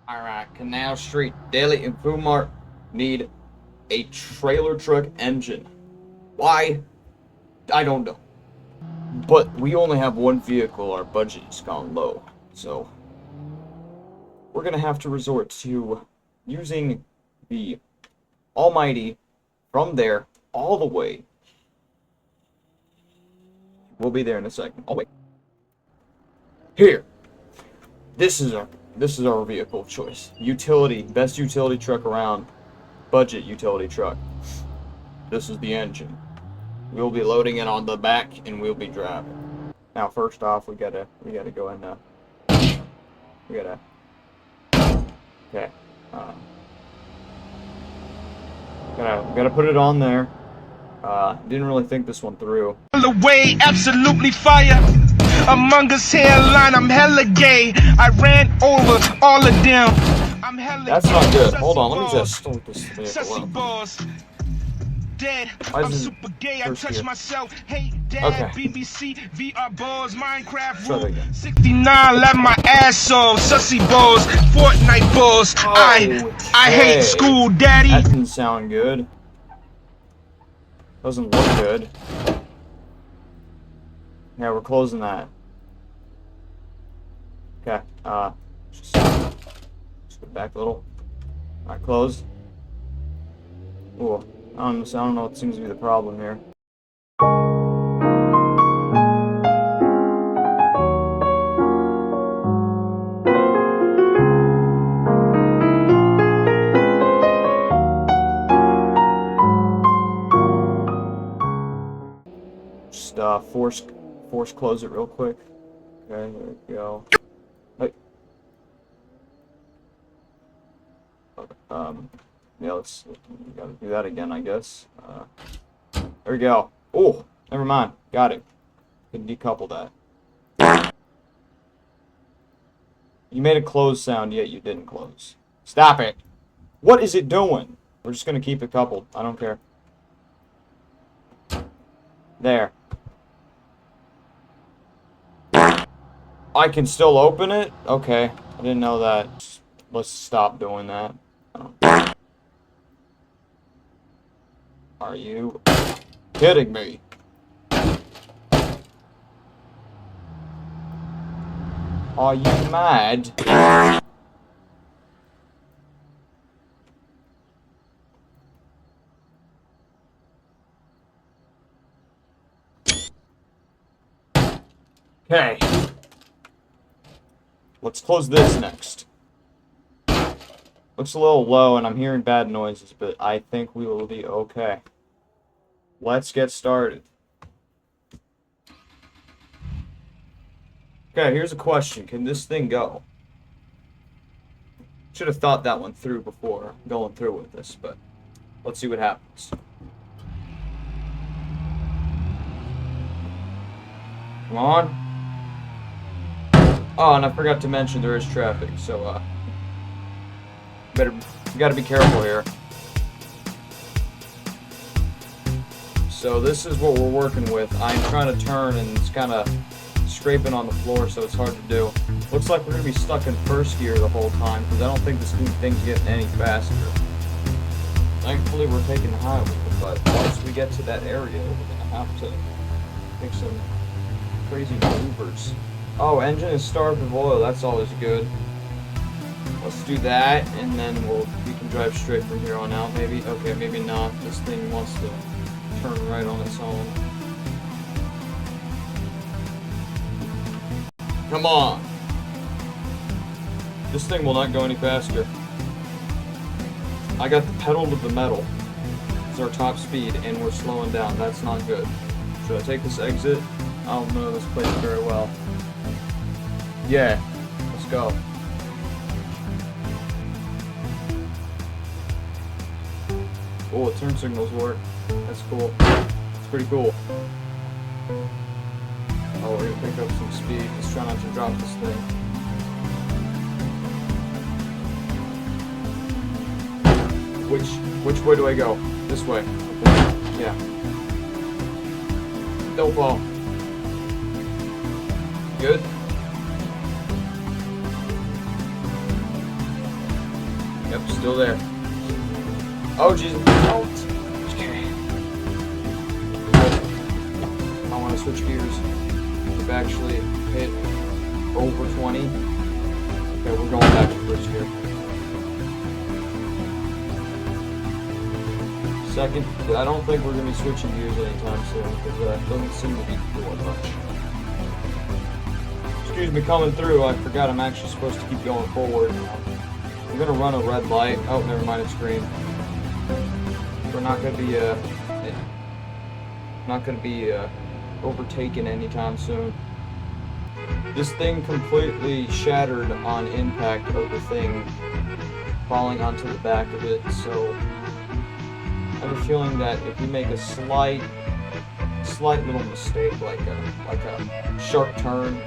Alright, Canal Street, Deli, and Food Mart need a trailer truck engine. Why? I don't know. But we only have one vehicle, our budget's gone low. So, we're gonna have to resort to using the almighty from there all the way. We'll be there in a second. Oh wait. Here. This is our vehicle of choice. Utility, best utility truck around. Budget utility truck. This is the engine. We'll be loading it on the back and we'll be driving. Now first off we gotta go in okay. Gotta put it on there. Didn't really think this one through. The way, absolutely fire. Among us hairline, I'm hella gay. I ran over all of them. I'm hella That's not good. Hold on, let me just start this vehicle up. Balls. Dead. I'm super gay. I touch myself. Hey, dad. Okay. BBC, VR balls, Minecraft rule. 69, let my ass off. Sussy balls, Fortnite balls. I hate school, daddy. That didn't sound good. Doesn't look good. Yeah, we're closing that. Okay, just go back a little. Alright, closed. Ooh, I don't know what seems to be the problem here. Just force close it real quick. Okay, there we go. Hey. Yeah, we gotta do that again, I guess. There we go. Oh, never mind. Got it. Can decouple that. You made a close sound, yet you didn't close. Stop it. What is it doing? We're just gonna keep it coupled. I don't care. There. I can still open it? Okay. I didn't know that. Let's stop doing that. Are you kidding me? Are you mad? Okay. Let's close this next. Looks a little low and I'm hearing bad noises, but I think we will be okay. Let's get started. Okay, here's a question. Can this thing go? Should have thought that one through before going through with this, but let's see what happens. Come on. Oh, and I forgot to mention there is traffic, so you gotta be careful here. So this is what we're working with. I'm trying to turn and it's kind of scraping on the floor, so it's hard to do. Looks like we're gonna be stuck in first gear the whole time because I don't think this thing's getting any faster. Thankfully, we're taking the highway, but once we get to that area, we're gonna have to make some crazy maneuvers. Oh, engine is starved of oil. That's always good. Let's do that, and then we can drive straight from here on out, maybe. Okay, maybe not. This thing wants to turn right on its own. Come on! This thing will not go any faster. I got the pedal to the metal. It's our top speed, and we're slowing down. That's not good. Should I take this exit? I don't know this place very well. Yeah, let's go. Oh, turn signals work. That's cool. It's pretty cool. Oh, we're gonna pick up some speed. Let's try not to drop this thing. Which way do I go? This way. Okay. Yeah. Don't fall. Good? Yep, still there. Oh, Jesus. Oh. Okay. I want to switch gears. We've actually hit over 20. Okay, we're going back to first gear. Second, I don't think we're going to be switching gears anytime soon because that doesn't seem to be doing much. Excuse me, coming through. I forgot I'm actually supposed to keep going forward. I'm going to run a red light. Oh, never mind, it's green. We're not going to be overtaken anytime soon. This thing completely shattered on impact of the thing falling onto the back of it, so I have a feeling that if we make a slight little mistake, like a sharp turn,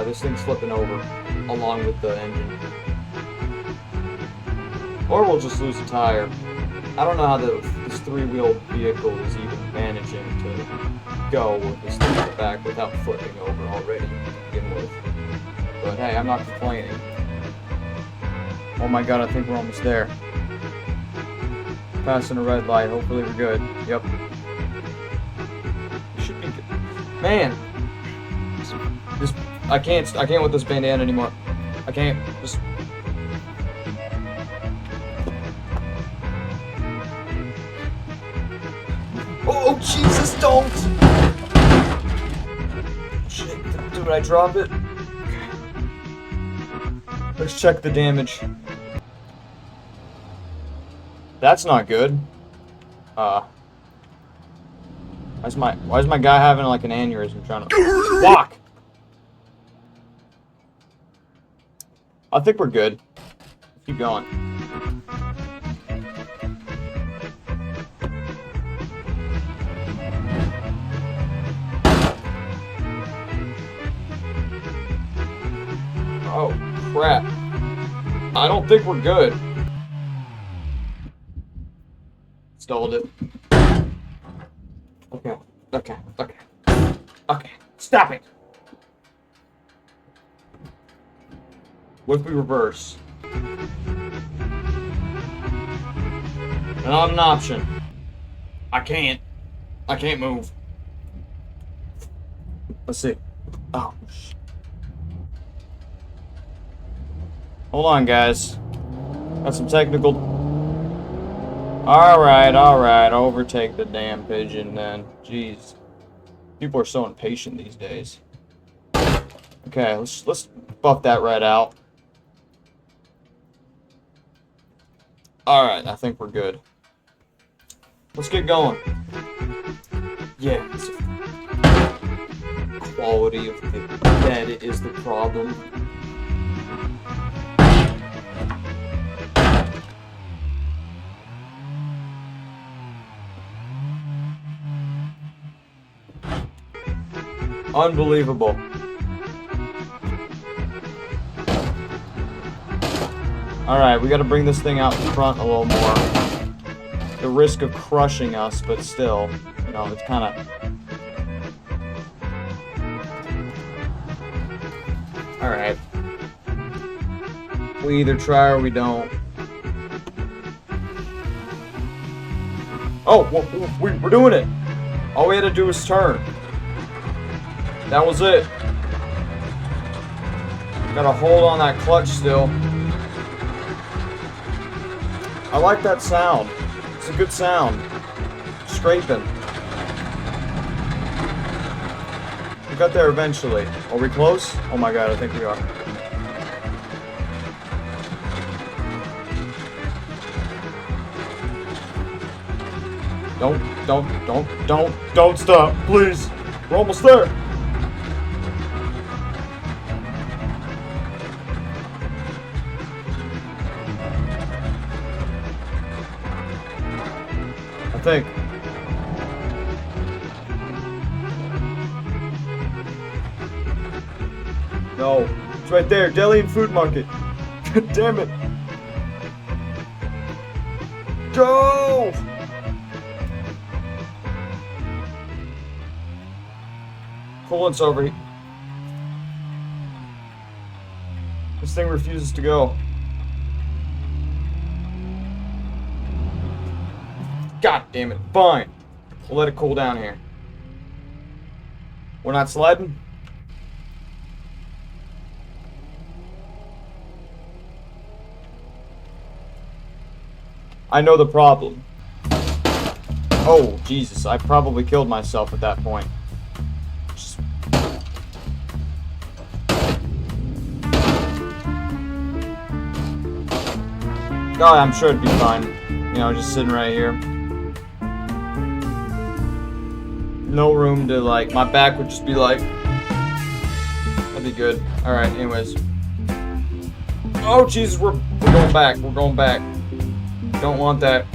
this thing's flipping over along with the engine. Or we'll just lose a tire. I don't know how this three-wheeled vehicle is even managing to go with this thing in the back without flipping over already to begin with. But hey, I'm not complaining. Oh my god, I think we're almost there. Passing a red light, hopefully we're good. Yep. Should be good. Man! I can't with this bandana anymore. I can't. Just... Oh, Jesus, don't! Shit, did I drop it? Let's check the damage. That's not good. Why is my guy having like an aneurysm trying to walk? I think we're good. Keep going. Oh, crap. I don't think we're good. Stalled it. Okay. Stop it! What if we reverse? Not an option. I can't move. Let's see. Oh, shit. Hold on, guys. Got some technical... Alright, overtake the damn pigeon then. Jeez. People are so impatient these days. Okay, let's buff that right out. Alright, I think we're good. Let's get going. Yeah. Quality of the bed is the problem. Unbelievable. Alright, we gotta bring this thing out in front a little more. The risk of crushing us, but still, you know, it's kinda... Alright. We either try or we don't. Oh, we're doing it! All we had to do was turn. That was it. Gotta hold on that clutch still. I like that sound. It's a good sound. Scraping. We got there eventually. Are we close? Oh my god, I think we are. Don't stop, please. We're almost there. I think. No, it's right there, deli and food market. God damn it. Go! Coolant's over here. This thing refuses to go. God damn it. Fine. We'll let it cool down here. We're not sledding? I know the problem. Oh, Jesus. I probably killed myself at that point. Just... God, I'm sure it'd be fine. You know, just sitting right here. No room to, like, my back would just be like... That'd be good. Alright, anyways. Oh, Jesus, we're going back. We're going back. Don't want that.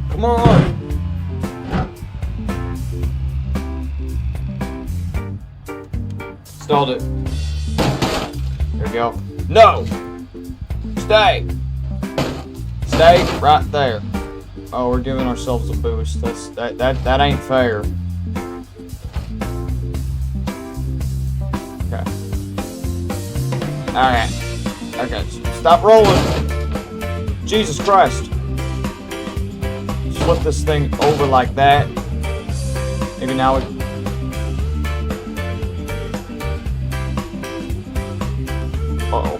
Come on! Stalled it. There we go. No! Stay! Stay right there. Oh, we're giving ourselves a boost. That ain't fair. Okay. Alright. Okay, stop rolling. Jesus Christ. Flip this thing over like that. Maybe now we... Uh-oh.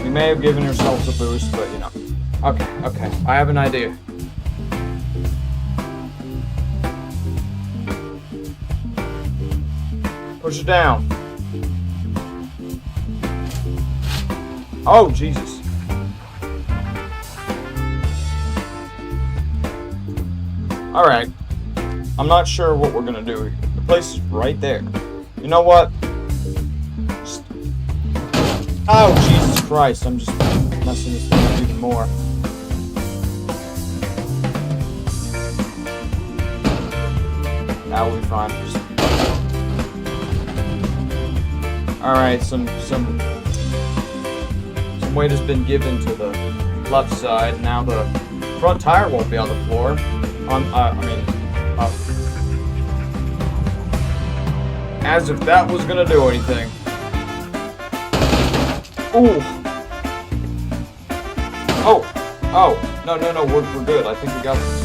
We may have given ourselves a boost, but you know. Okay, okay. I have an idea. Push it down. Oh, Jesus. Alright. I'm not sure what we're gonna do. The place is right there. You know what? Just... Oh, Jesus Christ. I'm just messing this thing up even more. That will be fine. Just... Alright, some weight has been given to the left side. Now the front tire won't be on the floor. As if that was gonna do anything. Ooh. Oh. Oh. No, we're good. I think we got this.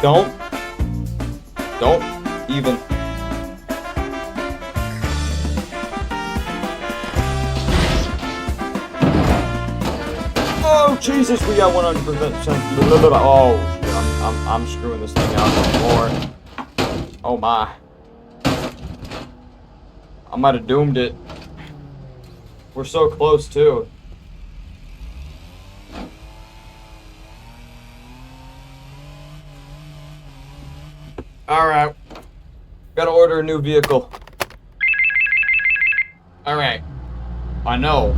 Don't even. Oh Jesus, we got 100%. Oh, shit, I'm screwing this thing out more. Oh my, I might have doomed it. We're so close too. Alright. Gotta order a new vehicle. Alright. I know.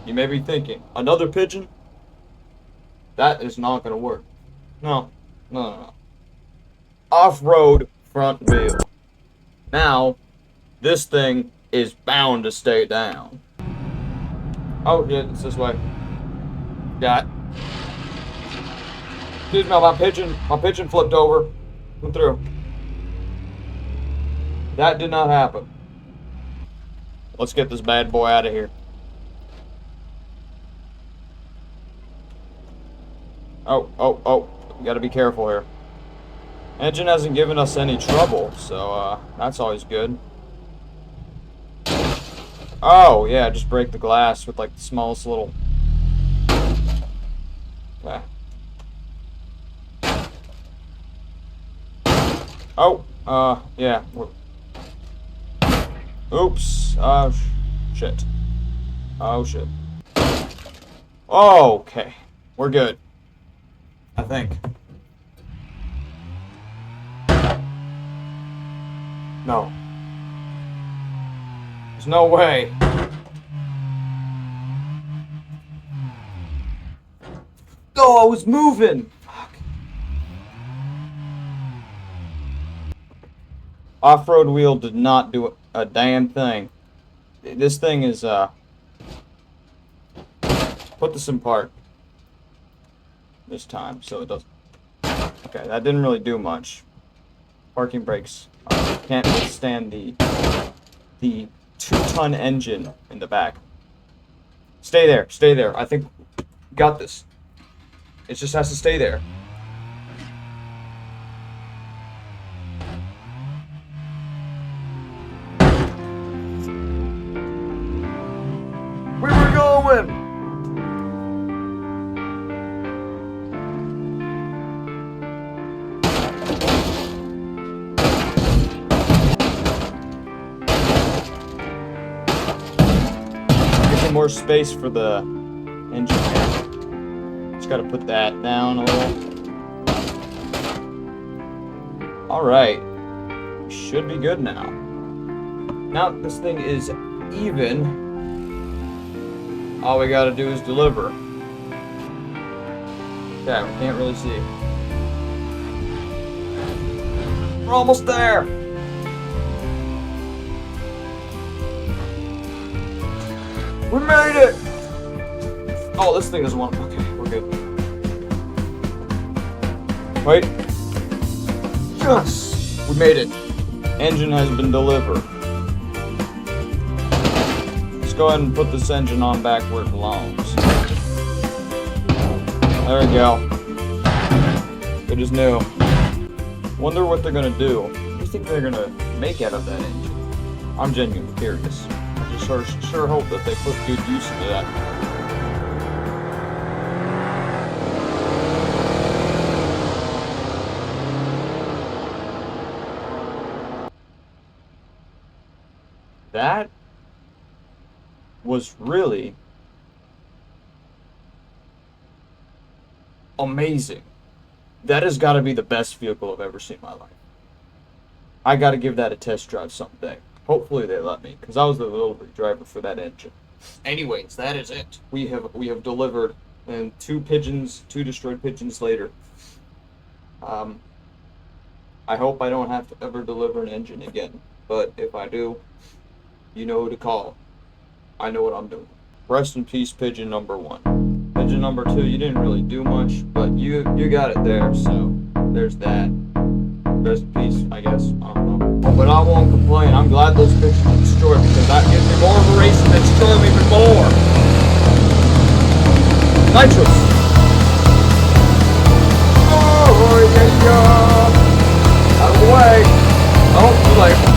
You may be thinking, another pigeon? That is not gonna work. No. Off-road front wheel. Now, this thing is bound to stay down. Oh, yeah, it's this way. Got. Excuse me, my pigeon flipped over. Went through. That did not happen. Let's get this bad boy out of here. Oh. We gotta be careful here. Engine hasn't given us any trouble, so that's always good. Oh, yeah, just break the glass with like the smallest little... Yeah. Oh, yeah. Oops. Shit. Oh, shit. Okay. We're good. I think. No. There's no way. Oh, I was moving! Fuck. Off-road wheel did not do a damn thing. This thing is, put this in park. This time, so it doesn't. Okay, that didn't really do much. Parking brakes can't withstand the 2-ton engine in the back. Stay there, stay there. I think got this. It just has to stay there. We were going. More space for the engine here. Just gotta put that down a little. Alright. Should be good now. Now that this thing is even, all we gotta do is deliver. Okay, we can't really see. We're almost there! We made it! Oh, this thing doesn't want... Okay, we're good. Wait. Yes! We made it. Engine has been delivered. Let's go ahead and put this engine on back where it belongs. There we go. It is new. Wonder what they're gonna do. What do you think they're gonna make out of that engine? I'm genuinely curious. Sure hope that they put good use into that. That was really amazing. That has got to be the best vehicle I've ever seen in my life. I got to give that a test drive someday. Hopefully they let me, because I was the delivery driver for that engine. Anyways, that is it. We have delivered, and 2 destroyed pigeons later. I hope I don't have to ever deliver an engine again, but if I do, you know who to call. I know what I'm doing. Rest in peace, pigeon number 1. Pigeon number 2, you didn't really do much, but you got it there, so there's that. Rest in peace, I guess. I don't know. Oh, but I won't complain. I'm glad those pigeons were destroyed because that gives me more of a reason to destroy them even more. Nitrous. Oh, yeah. Out of the way. Oh, too late.